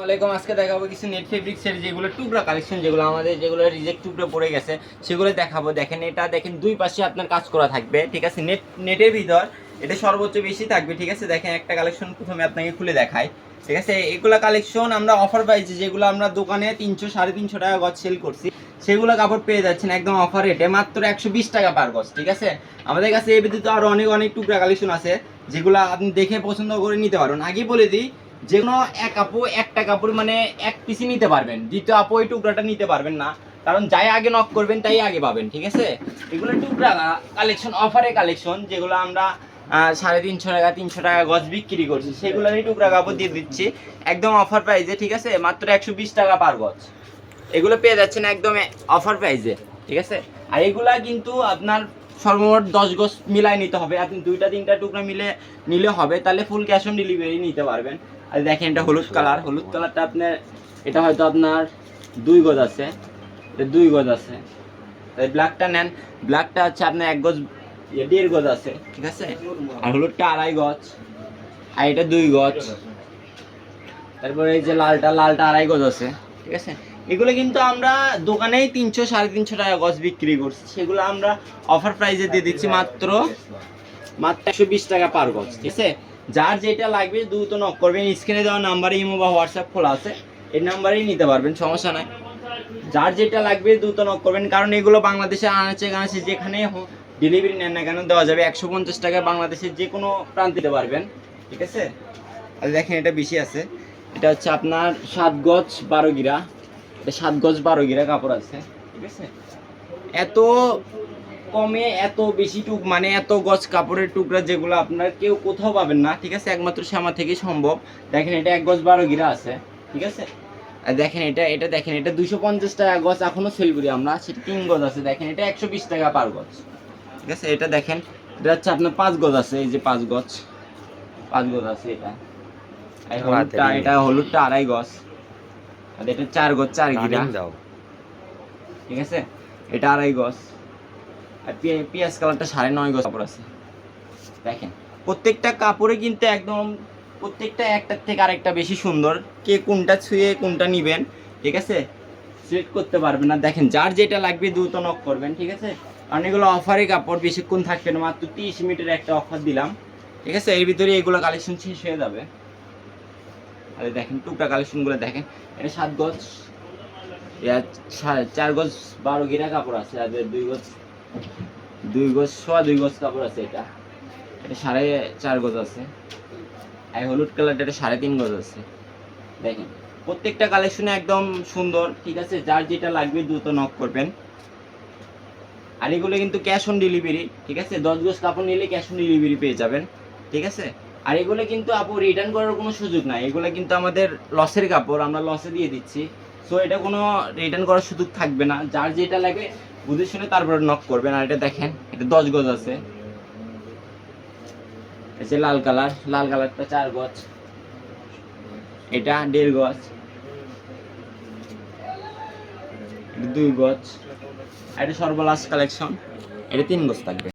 ওয়ালাইকুম। আজকে দেখাবো কিছু নেট ফেব্রিক্সের যেগুলো টুকরা কালেকশন, যেগুলো আমাদের যেগুলো রিজেক্ট টুকরা পড়ে গেছে সেগুলো দেখাবো। দেখেন, এটা দেখেন দুই পাশে আপনার কাজ করা থাকবে, ঠিক আছে। নেটের ভিতর এটা সর্বোচ্চ বেশি থাকবে, ঠিক আছে। দেখেন একটা কালেকশন প্রথমে আপনাকে খুলে দেখাই, ঠিক আছে। এগুলো কালেকশন আমরা অফার পাইছি, যেগুলো আমরা দোকানে 300 350 টাকা গজ সেল করছি, সেগুলো কাপড় পেয়ে যাচ্ছেন একদম অফার রেটে মাত্র 120 টাকা পার গজ, ঠিক আছে। আমাদের কাছে এই ব্যতীত আরো অনেক অনেক টুকরা কালেকশন আছে, যেগুলো আপনি দেখে পছন্দ করে নিতে পারেন। আগে বলে দিই, যে কোনো এক আপু একটা কাপড় মানে এক পিসি নিতে পারবেন, দ্বিতীয় আপু ওই টুকরাটা নিতে পারবেন না, কারণ যাই আগে নক করবেন তাই আগে পাবেন, ঠিক আছে। এগুলো টুকরা কালেকশন, অফারে কালেকশন, যেগুলো আমরা 350 টাকা 300 টাকা গজ বিক্রি করছি, সেগুলোরই টুকরা কাপড় দিয়ে দিচ্ছি একদম অফার প্রাইসে, ঠিক আছে। মাত্র 120 টাকা পার গজ এগুলো পেয়ে যাচ্ছেন একদম অফার প্রাইসে, ঠিক আছে। আর এগুলা কিন্তু আপনার সর্বমোট 10 গজ মিলাই নিতে হবে। আপনি দুইটা তিনটা টুকরা মিলে নিলে হবে, তাহলে ফুল ক্যাশ অন ডেলিভারি নিতে পারবেন। আর দেখেন, এটা হলুদ কালার, হলুদ কালারটা আপনার এটা হয়তো আপনার 2 গজ আছে, এটা 2 গজ আছে। তাই ব্ল্যাকটা নেন, ব্ল্যাকটা হচ্ছে আপনার 1 গজ 1.5 গজ আছে, ঠিক আছে। আর হলুদটা 2.5 গজ, আর এটা 2 গজ। তারপরে এই যে লালটা 2.5 গজ আছে, ঠিক আছে। এগুলো কিন্তু আমরা দোকানেই 300 350 টাকা গজ বিক্রি করছি, সেগুলো আমরা অফার প্রাইসে দিয়ে দিচ্ছি মাত্র 120 টাকা পার গজ, ঠিক আছে। যার যেটা লাগবে দ্রুত নক করবেন, স্ক্রিনে দেওয়া নাম্বারে ইমো বা হোয়াটসঅ্যাপ খোলা আছে, এই নাম্বারেই নিতে পারবেন, সমস্যা নাই। যার যেটা লাগবে দ্রুত নক করবেন, কারণ এগুলো বাংলাদেশে আনাচে কানাচে যেখানে ডেলিভারি নেন না কেন দেওয়া যাবে। 150 টাকায় বাংলাদেশের যে কোনো প্রান্ত দিতে পারবেন, ঠিক আছে। আর দেখেন, এটা বেশি আছে, এটা হচ্ছে আপনার 7 গজ 12 গিরা, এটা 7 গজ 12 গিরা কাপড় আছে, ঠিক আছে। এত কমে এত বেশি মানে এত গজ কাপড়ের টুকরা যেগুলো আপনার কেউ কোথাও পাবেন না, ঠিক আছে, একমাত্র শ্যামা থেকেই সম্ভব। দেখেন, এটা 1 গজ 12 গিরা আছে, ঠিক আছে। আর দেখেন, এটা দেখেন, এটা 250 টাকা গজ এখনো সেল করি আমরা, সেটা 3 গজ আছে। দেখেন, এটা 120 টাকা পার গজ, ঠিক আছে। এটা দেখেন, এটা হচ্ছে আপনার 5 গজ আছে, এই যে 5 গজ আছে এটা। এটা হলুদটা 2.5 গজ, আর এটা 4 গজ 4 গিরা, ঠিক আছে। এটা 2.5 গজ, আর পিঁয়াজ কালারটা 9.5 গজ কাপড় আছে। দেখেন, প্রত্যেকটা কাপড়ে কিন্তু একদম প্রত্যেকটা একটার থেকে আরেকটা বেশি সুন্দর। কে কোনটা ছুঁয়ে কোনটা নিবেন, ঠিক আছে, সিলেক্ট করতে পারবেন না। দেখেন, যার যেটা লাগবে দ্রুত নক করবেন, ঠিক আছে। কারণ এগুলো অফারে কাপড়, বেশিক্ষণ থাকবে না, মাত্র 30 মিনিটের একটা অফার দিলাম, ঠিক আছে। এর ভিতরে এগুলো কালেকশন শেষ হয়ে যাবে। আর দেখেন টুকরা কালেকশনগুলো দেখেন, এটা 7 গজ, 4 গজ 12 গিরা কাপড় আছে, আর 2 গজ 2 গজ কাপড় আছে। এটা 4.5 গজ আছে। আর হলুদ কালারটা এটা 3.5 গজ আছে। দেখেন, প্রত্যেকটা কালেকশনে একদম সুন্দর, ঠিক আছে। যার যেটা লাগবে দ্রুত নক করবেন। আর এগুলো কিন্তু ক্যাশ অন ডেলিভারি, ঠিক আছে। 10 গজ কাপড় নিলে ক্যাশ অন ডেলিভারি পেয়ে যাবেন, ঠিক আছে। আর এগুলো কিন্তু আপু রিটার্ন করার কোনো সুযোগ নাই, এগুলো কিন্তু আমাদের লসের কাপড়, আমরা লসে দিয়ে দিচ্ছি। সো এটা কোনো রিটার্ন করার সুযোগ থাকবে না। যার যেটা লাগে বুঝে শুনে তারপরে নক করবেন। আর এটা দেখেন, এটা 10 গজ আছে, এই লাল কালারটা 4 গজ, এটা 1.5 গজ, এটা 2 গজ, এটা সর্বলাস্ট কালেকশন, এটা 3 গজ থাকবে।